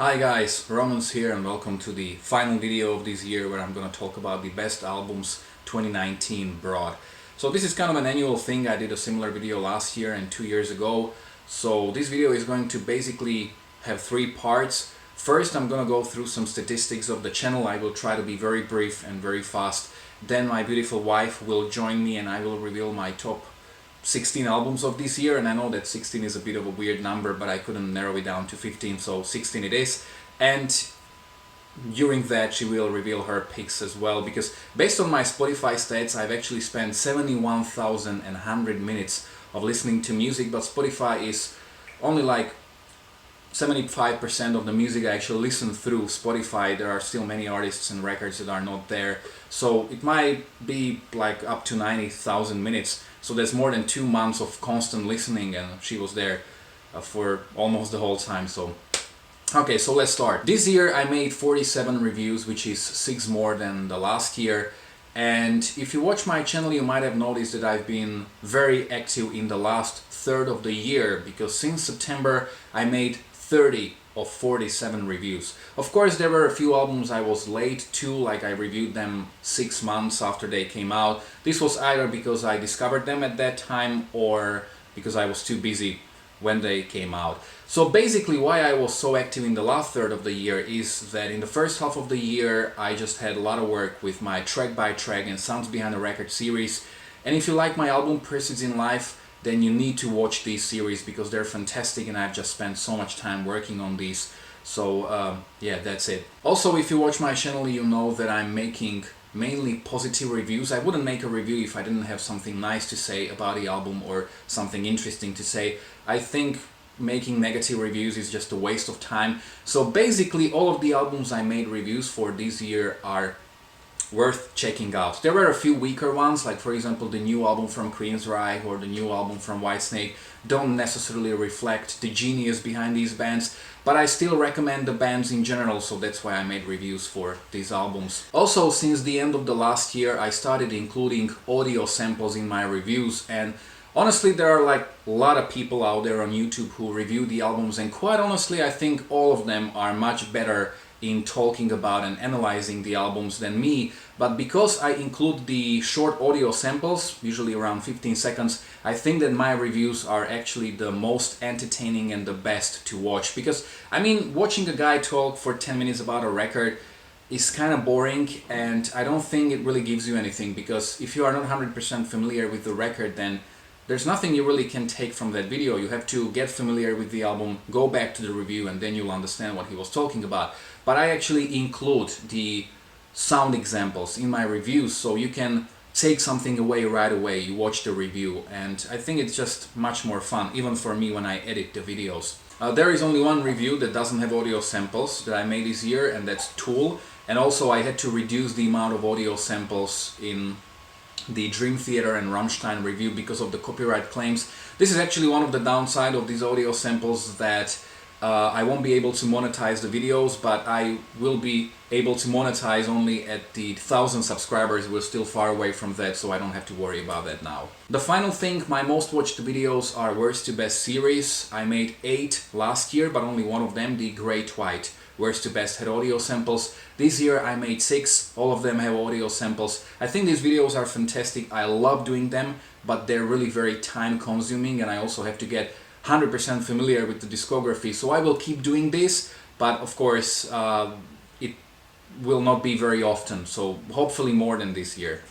Hi guys, Romans here and welcome to the final video of this year where I'm gonna talk about the best albums 2019 brought. So this is kind of an annual thing. I did a similar video last year and 2 years ago. So this video is going to basically have three parts. First, I'm gonna go through some statistics of the channel. I will try to be very brief and very fast. Then my beautiful wife will join me and I will reveal my top 16 albums of this year, and I know that 16 is a bit of a weird number, but I couldn't narrow it down to 15, so 16 it is. And during that she will reveal her picks as well, because based on my Spotify stats I've actually spent 71,100 minutes of listening to music, but Spotify is only like 75% of the music I actually listen through Spotify. There are still many artists and records that are not there, so it might be like up to 90,000 minutes. So that's more than 2 months of constant listening, and she was there for almost the whole time. So okay, so let's start. This year I made 47 reviews, which is 6 more than the last year. And if you watch my channel, you might have noticed that I've been very active in the last third of the year, because since September I made 30 of 47 reviews. Of course, there were a few albums I was late to, like I reviewed them 6 months after they came out. This was either because I discovered them at that time or because I was too busy when they came out. So basically why I was so active in the last third of the year is that in the first half of the year I just had a lot of work with my track by track and sounds behind the record series. And if you like my album Pursuits in Life, then you need to watch these series because they're fantastic, and I've just spent so much time working on these. So yeah, that's it. Also, if you watch my channel, you know that I'm making mainly positive reviews. I wouldn't make a review if I didn't have something nice to say about the album or something interesting to say. I think making negative reviews is just a waste of time. So basically all of the albums I made reviews for this year are worth checking out. There were a few weaker ones, like for example the new album from Queensryche or the new album from Whitesnake don't necessarily reflect the genius behind these bands, but I still recommend the bands in general, so that's why I made reviews for these albums. Also, since the end of the last year I started including audio samples in my reviews, and honestly there are like a lot of people out there on YouTube who review the albums, and quite honestly I think all of them are much better in talking about and analyzing the albums than me. But because I include the short audio samples, usually around 15 seconds, I think that my reviews are actually the most entertaining and the best to watch. Because, I mean, watching a guy talk for 10 minutes about a record is kind of boring, and I don't think it really gives you anything, because if you are not 100% familiar with the record, then there's nothing you really can take from that video. You have to get familiar with the album, go back to the review, and then you'll understand what he was talking about. But I actually include the sound examples in my reviews, so you can take something away right away. You watch the review, and I think it's just much more fun, even for me when I edit the videos. There is only one review that doesn't have audio samples that I made this year, and that's Tool. And also I had to reduce the amount of audio samples in the Dream Theater and Rammstein review because of the copyright claims. This is actually one of the downside of these audio samples, that I won't be able to monetize the videos, but I will be able to monetize only at the 1,000 subscribers. We're still far away from that, so I don't have to worry about that now. The final thing, my most watched videos are Worst to Best series. I made 8 last year, but only one of them, the Great White Worst to Best, had audio samples. This year I made 6, all of them have audio samples. I think these videos are fantastic. I love doing them, but they're really very time consuming, and I also have to get 100% familiar with the discography. So I will keep doing this, but of course it will not be very often, so hopefully more than this year.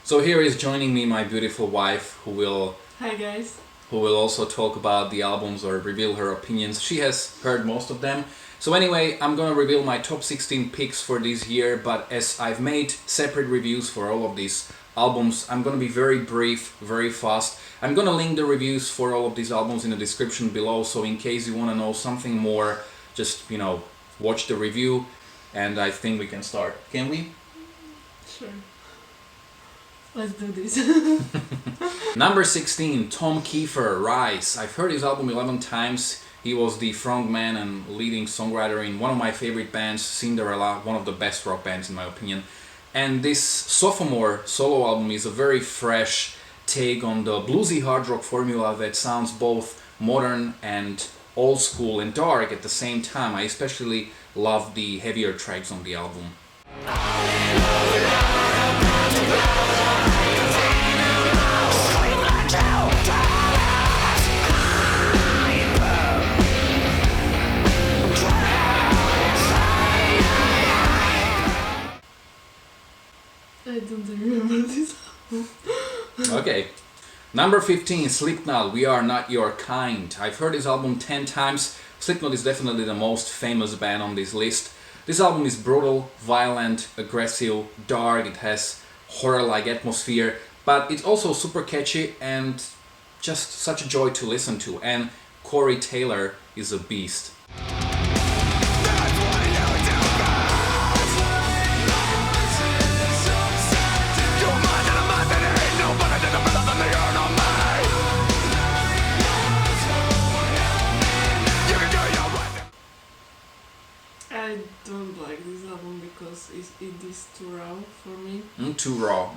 So here is joining me my beautiful wife, who will... Hi guys. Who will also talk about the albums or reveal her opinions. She has heard most of them. So anyway, I'm gonna reveal my top 16 picks for this year, but as I've made separate reviews for all of these albums, I'm gonna be very brief, very fast. I'm gonna link the reviews for all of these albums in the description below, so in case you wanna know something more, just, you know, watch the review, and I think we can start. Can we? Sure. Let's do this. Number 16, Tom Kiefer, Rise. I've heard his album 11 times. He was the frontman and leading songwriter in one of my favorite bands, Cinderella, one of the best rock bands in my opinion. And this sophomore solo album is a very fresh take on the bluesy hard rock formula that sounds both modern and old school and dark at the same time. I especially love the heavier tracks on the album. I don't remember this album. Okay. Number 15, Slipknot, We Are Not Your Kind. I've heard this album 10 times. Slipknot is definitely the most famous band on this list. This album is brutal, violent, aggressive, dark, it has horror-like atmosphere, but it's also super catchy and just such a joy to listen to. And Corey Taylor is a beast. I don't like this album because it is too raw for me. Too raw,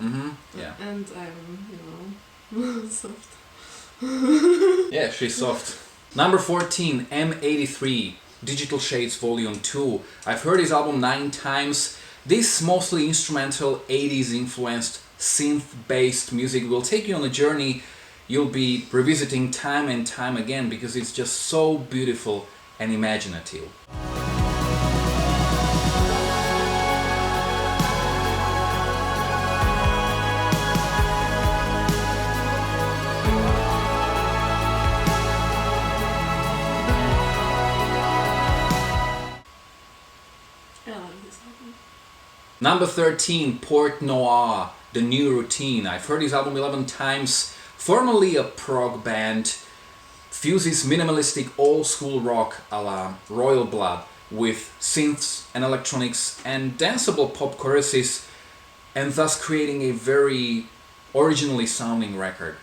yeah. And I'm, soft. Yeah, she's soft. Number 14, M83, Digital Shades Volume 2. I've heard this album 9 times. This mostly instrumental, 80s influenced, synth-based music will take you on a journey you'll be revisiting time and time again because it's just so beautiful and imaginative. Number 13, Port Noir, The New Routine. I've heard this album 11 times. Formerly a prog band, fuses minimalistic old school rock a la Royal Blood with synths and electronics and danceable pop choruses, and thus creating a very originally sounding record.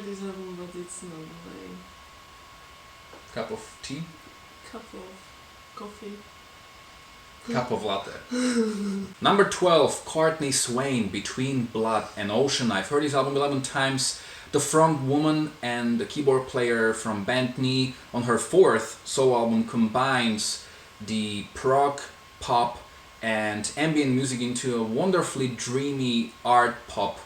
This album, but it's not my Cup of tea? cup of coffee. Cup of latte. Number 12, Courtney Swain, Between Blood and Ocean. I've heard this album 11 times. The front woman and the keyboard player from Bentley on her 4th solo album combines the prog, pop and ambient music into a wonderfully dreamy art pop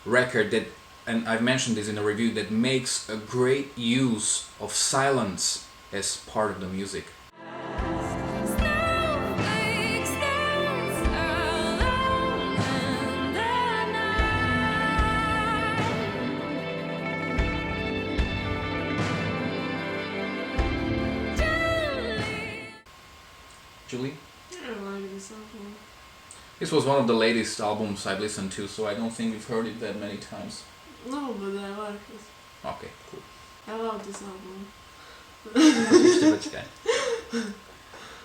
record that, and I've mentioned this in a review, that makes a great use of silence as part of the music. Juli? I like this album. This was one of the latest albums I've listened to, so I don't think we've heard it that many times. No, but I like it. Okay, cool. I love this album.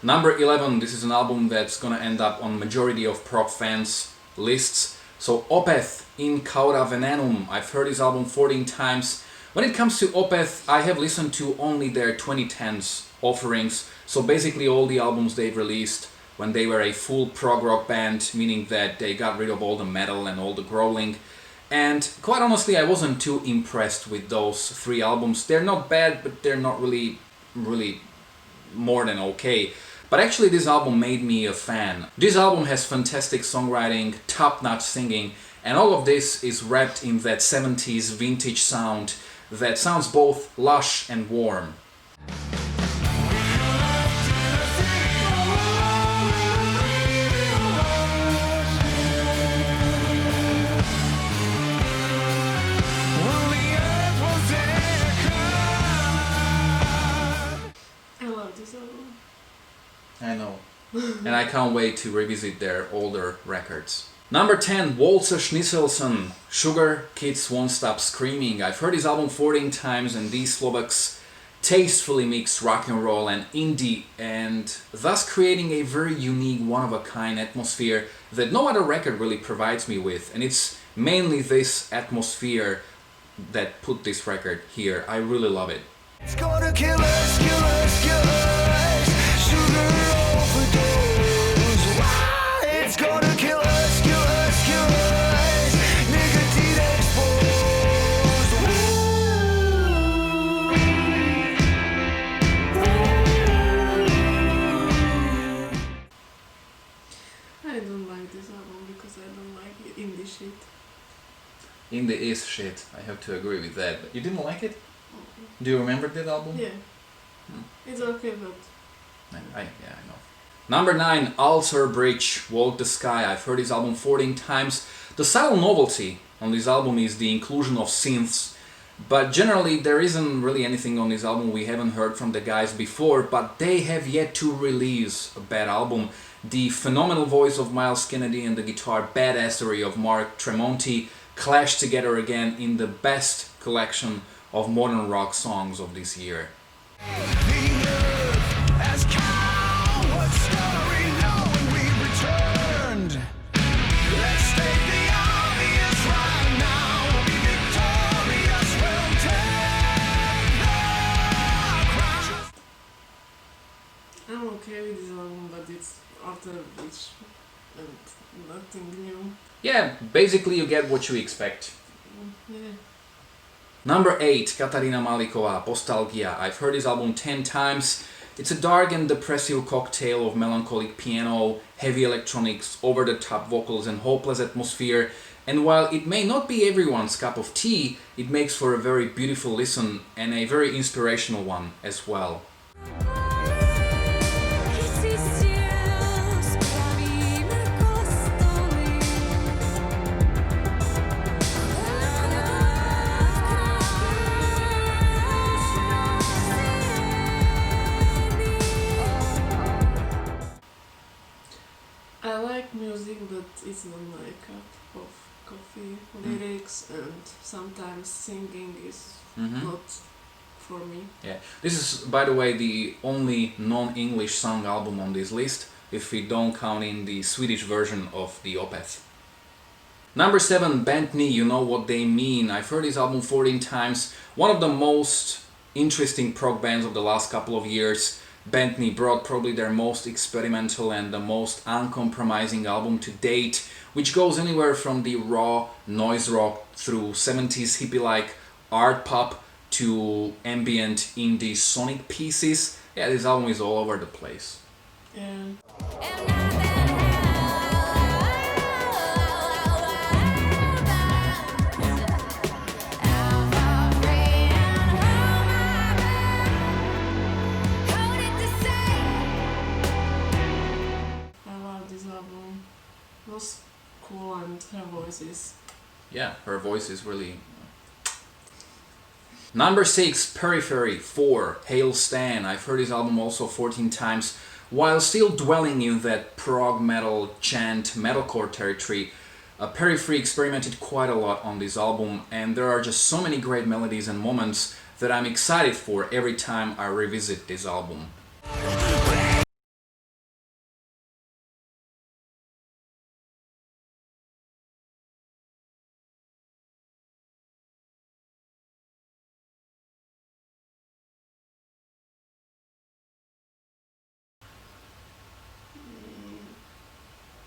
Number 11, this is an album that's gonna end up on majority of prog fans' lists. So Opeth, In Cauda Venenum. I've heard this album 14 times. When it comes to Opeth, I have listened to only their 2010s offerings. So basically all the albums they've released when they were a full prog rock band, meaning that they got rid of all the metal and all the growling. And quite honestly, I wasn't too impressed with those 3 albums. They're not bad, but they're not really more than okay. But actually this album made me a fan. This album has fantastic songwriting, top-notch singing, and all of this is wrapped in that 70s vintage sound that sounds both lush and warm. I know. And I can't wait to revisit their older records. Number 10, Walzer Schnieselson, Sugar Kids Won't Stop Screaming. I've heard this album 14 times, and these Slovaks tastefully mix rock and roll and indie, and thus creating a very unique, one-of-a-kind atmosphere that no other record really provides me with. And it's mainly this atmosphere that put this record here. I really love it. It's gonna kill us, kill us, kill us. Sugar overdose. Why? It's gonna kill us, kill us, kill us. Nicotine exposed. I don't like this album because I don't like indie shit. Indie is shit. I have to agree with that. But you didn't like it? Do you remember that album? Yeah. It's okay, but Yeah, I know. Number 9, Ulcer Bridge, Walk the Sky. I've heard this album 14 times. The subtle novelty on this album is the inclusion of synths, but generally there isn't really anything on this album we haven't heard from the guys before, but they have yet to release a bad album. The phenomenal voice of Miles Kennedy and the guitar badassery of Mark Tremonti clash together again in the best collection of modern rock songs of this year. I'm okay with this album, but it's after which and nothing new. Yeah, basically you get what you expect. Yeah. Number 8, Katarina Malikoa, Postalgia. I've heard this album 10 times. It's a dark and depressive cocktail of melancholic piano, heavy electronics, over-the-top vocals and hopeless atmosphere. And while it may not be everyone's cup of tea, it makes for a very beautiful listen and a very inspirational one as well. I like music, but it's not my cup of coffee. Lyrics and sometimes singing is not for me. Yeah, this is, by the way, the only non-English song album on this list, if we don't count in the Swedish version of the Opeth. Number 7, Bentley, You Know What They Mean. I've heard this album 14 times. One of the most interesting prog bands of the last couple of years. Bentley brought probably their most experimental and the most uncompromising album to date, which goes anywhere from the raw noise rock through 70s hippie-like art pop to ambient indie sonic pieces. Yeah, this album is all over the place. Yeah. Was cool, and her voice is... Yeah, her voice is really... Number 6, Periphery. 4, Hail Stan. I've heard this album also 14 times. While still dwelling in that prog metal chant metalcore territory, Periphery experimented quite a lot on this album, and there are just so many great melodies and moments that I'm excited for every time I revisit this album.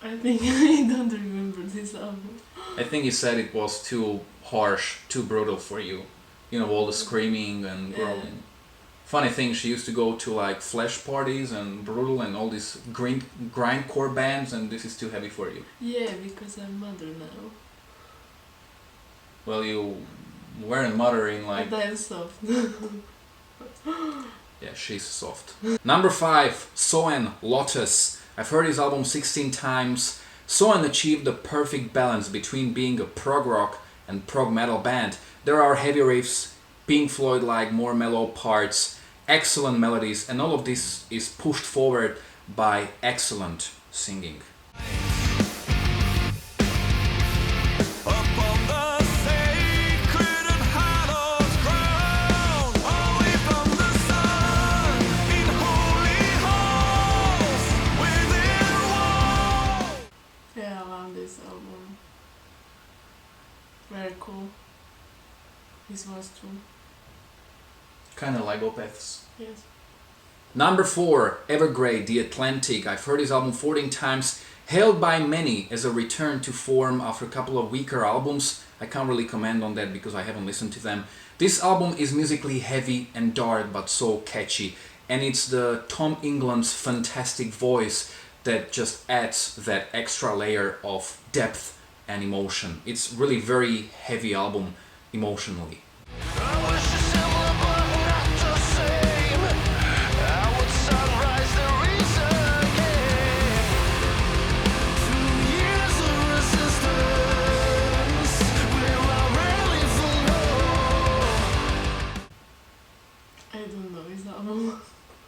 I think I don't remember this album. I think you said it was too harsh, too brutal for you. You know, all the screaming and growling. Funny thing, she used to go to like flash parties and brutal and all these grindcore bands, and this is too heavy for you. Yeah, because I'm mother now. Well, you weren't mothering like... But I'm soft. Yeah, she's soft. Number 5, Swain, Lotus. I've heard his album 16 times. Swain achieved the perfect balance between being a prog rock and prog metal band. There are heavy riffs, Pink Floyd-like more mellow parts, excellent melodies, and all of this is pushed forward by excellent singing. Yeah, I love this album. Very cool. this was too. Kind of like Opeth's. Yes. Number 4, Evergreen, The Atlantic. I've heard this album 14 times, hailed by many as a return to form after a couple of weaker albums. I can't really comment on that because I haven't listened to them. This album is musically heavy and dark but so catchy, and it's the Tom England's fantastic voice that just adds that extra layer of depth and emotion. It's really very heavy album emotionally.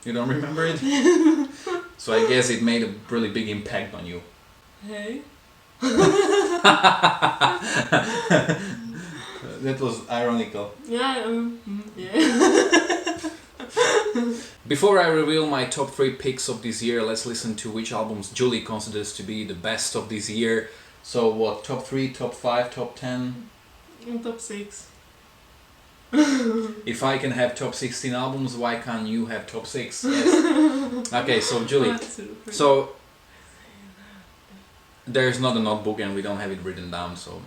You don't remember it? So I guess it made a really big impact on you. Hey. That was ironical. Yeah, yeah. Before I reveal my top 3 picks of this year, let's listen to which albums Juli considers to be the best of this year. So what, top 3, top 5, top 10? And top 6. If I can have top 16 albums, why can't you have top 6? Yes. Okay, so Juli, so there's not a notebook and we don't have it written down, so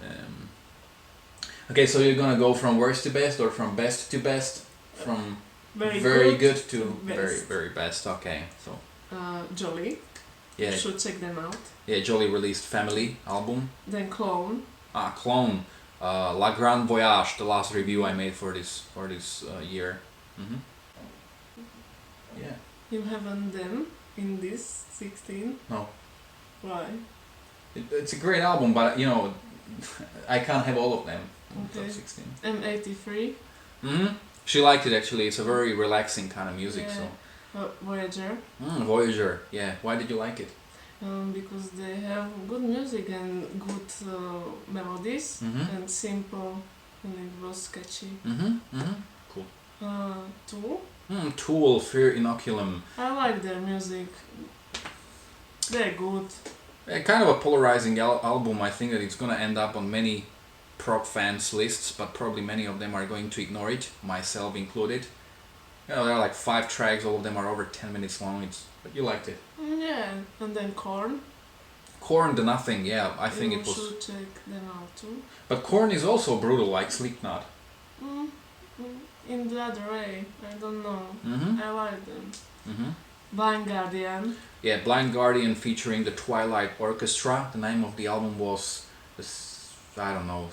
okay, so you're gonna go from worst to best or from best to best? From very good to best. very best. Okay, so Juli. yeah, You should check them out. yeah, Juli released Family album. Then Clone. Clone, La Grande Voyage, the last review I made for this year. Yeah. You haven't them in this 16? No. Why? It's a great album, but you know, I can't have all of them in Okay. top 16. M83. She liked it actually. It's a very relaxing kind of music. Yeah. So Voyager. Voyager. Yeah. Why did you like it? Because they have good music and good melodies and simple, and it was catchy. Cool. Tool. Tool, Fear Inoculum. I like their music. They're good. Kind of a polarizing album. I think that it's gonna end up on many prog fans' lists, but probably many of them are going to ignore it, myself included. You know, there are like 5 tracks, all of them are over 10 minutes long. But you liked it. Yeah, and then Korn. Korn, The Nothing. Yeah, I think You it was. should check them out too. But Korn is also brutal, like Slipknot. In the other way, I don't know. I like them. Blind Guardian. Yeah, Blind Guardian featuring the Twilight Orchestra. The name of the album was, I don't know,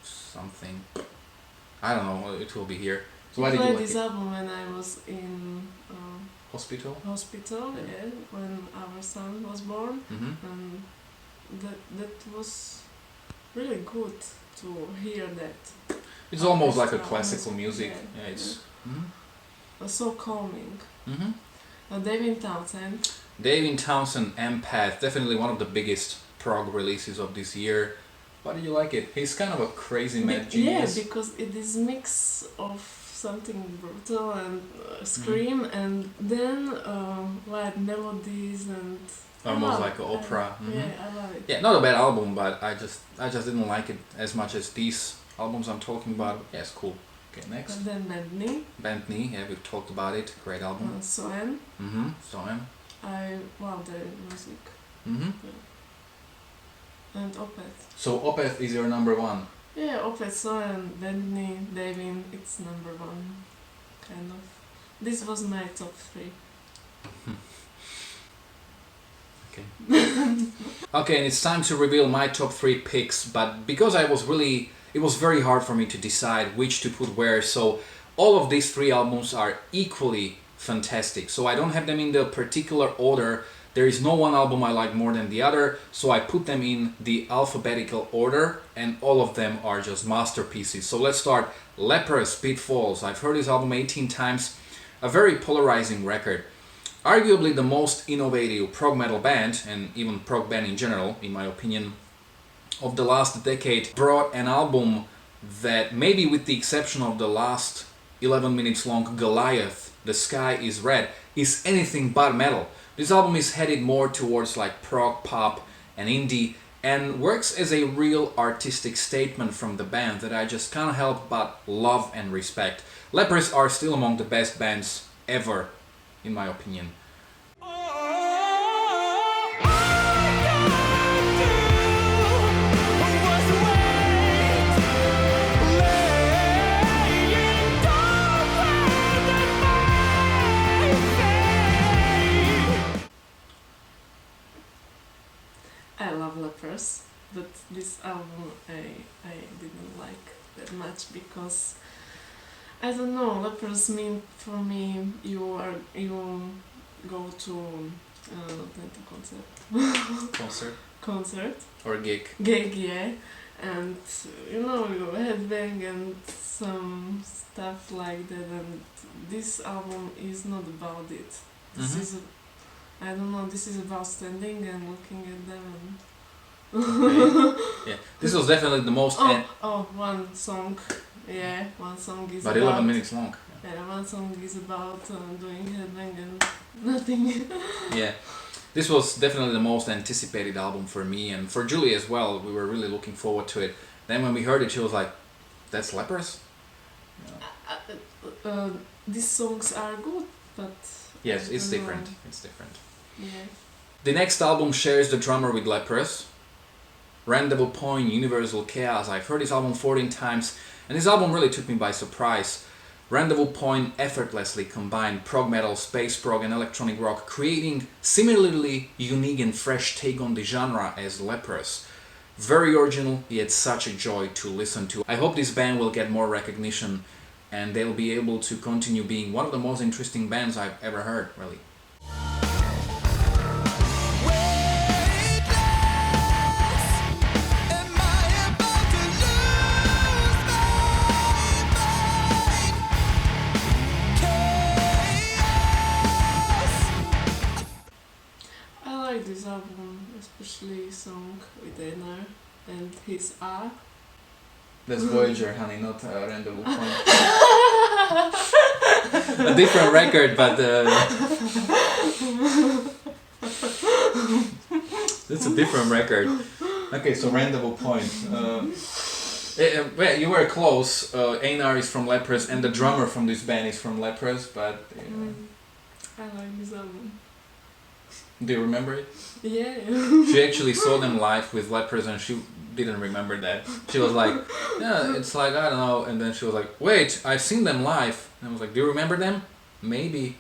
something. I don't know. It will be here. So why did you like this it? album when I was in Hospital. Yeah, when our son was born, and that was really good to hear that. It's almost like a Orchestra classical music. yeah, Yeah, it's. So calming. David Townsend. David Townsend, Empath, definitely one of the biggest prog releases of this year. Why did you like it? He's kind of a crazy mad genius. Yeah, because it is mix of something brutal and scream, and then like melodies and almost like an opera. Yeah, I love it. Yeah, not a bad album, but I just didn't like it as much as these albums I'm talking about. Yeah, it's cool. Okay, next. And then Bentley, yeah, we've talked about it. Great album. Swain. Swain. I love their music. And Opeth. So Opeth is your number 1. Yeah, Opeth, Swain, Bentley, David, it's number 1, kind of. This was my top 3. Okay. Okay, and it's time to reveal my top 3 picks, but because it was very hard for me to decide which to put where, so all of these 3 albums are equally fantastic. So I don't have them in the particular order. There is no one album I like more than the other, so I put them in the alphabetical order, and all of them are just masterpieces. So let's start. Lepers, Pitfalls. I've heard this album 18 times. A very polarizing record. Arguably the most innovative prog metal band, and even prog band in general, in my opinion, of the last decade, brought an album that, maybe with the exception of the last 11 minutes long Goliath, The Sky is Red, is anything but metal. This album is headed more towards like prog pop and indie, and works as a real artistic statement from the band that I just can't help but love and respect. Lepers are still among the best bands ever, in my opinion. I love Lepers, but this album I didn't like that much because I don't know. Lepers mean for me you go to concert Or gig. yeah, and you headbang and some stuff like that. And this album is not about it. This is I don't know, this is about standing and looking at them. Okay. Yeah, this was definitely the most... One song. Yeah, one song is but about... 11 minutes long. Yeah, one song is about doing headbang and nothing. Yeah, this was definitely the most anticipated album for me and for Juli as well. We were really looking forward to it. Then when we heard it, she was like, that's Lepers? These songs are good, but... Yes, it's different. It's different. Yeah. The next album shares the drummer with Lepers. Rendezvous Point, Universal Chaos. I've heard this album 14 times, and this album really took me by surprise. Rendezvous Point effortlessly combined prog metal, space prog and electronic rock, creating similarly unique and fresh take on the genre as Lepers. Very original, yet such a joy to listen to. I hope this band will get more recognition and they'll be able to continue being one of the most interesting bands I've ever heard, really. This album, especially song with Einar and his A. That's Voyager, honey, not Rendezvous Point. A different record, but that's a different record. Okay, so Rendezvous Point. Well, you were close. Einar is from Lepers, and the drummer from this band is from Lepers, but... I like this album. Do you remember it? Yeah. She actually saw them live with Lepers and she didn't remember that. She was like, yeah, it's like, I don't know. And then she was like, wait, I've seen them live. And I was like, do you remember them? Maybe.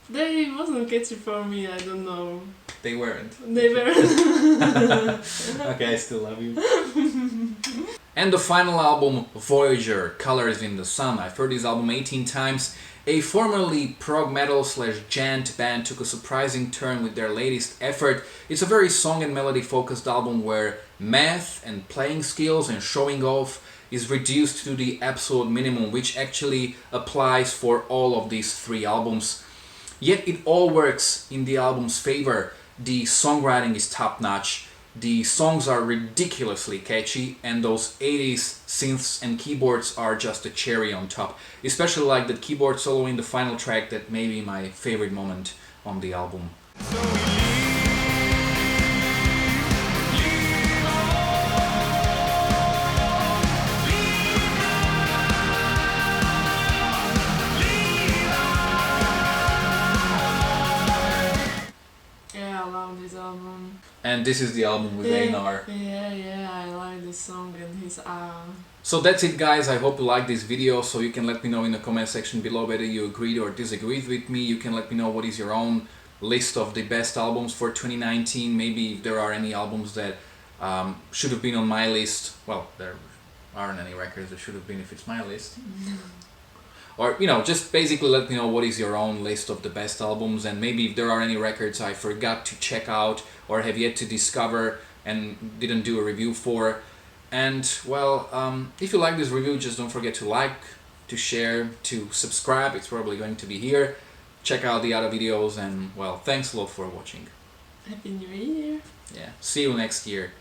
They wasn't catchy for me, I don't know. They weren't. They weren't. Okay, I still love you. And the final album, Voyager, Colors in the Sun. I've heard this album 18 times. A formerly prog metal / jant band took a surprising turn with their latest effort. It's a very song and melody focused album where math and playing skills and showing off is reduced to the absolute minimum, which actually applies for all of these three albums. Yet it all works in the album's favor. The songwriting is top notch. The songs are ridiculously catchy, and those 80s synths and keyboards are just a cherry on top. Especially like that keyboard solo in the final track, that may be my favorite moment on the album. Yeah, I love this album. And this is the album with Einar. Yeah, I like this song and his So that's it, guys. I hope you liked this video. So you can let me know in the comment section below whether you agreed or disagreed with me. You can let me know what is your own list of the best albums for 2019. Maybe if there are any albums that should have been on my list. Well, there aren't any records that should have been if it's my list. Or, you know, just basically let me know what is your own list of the best albums, and maybe if there are any records I forgot to check out or have yet to discover and didn't do a review for. And, well, if you like this review, just don't forget to like, to share, to subscribe. It's probably going to be here. Check out the other videos, and, well, thanks a lot for watching. Happy New Year! Yeah, see you next year.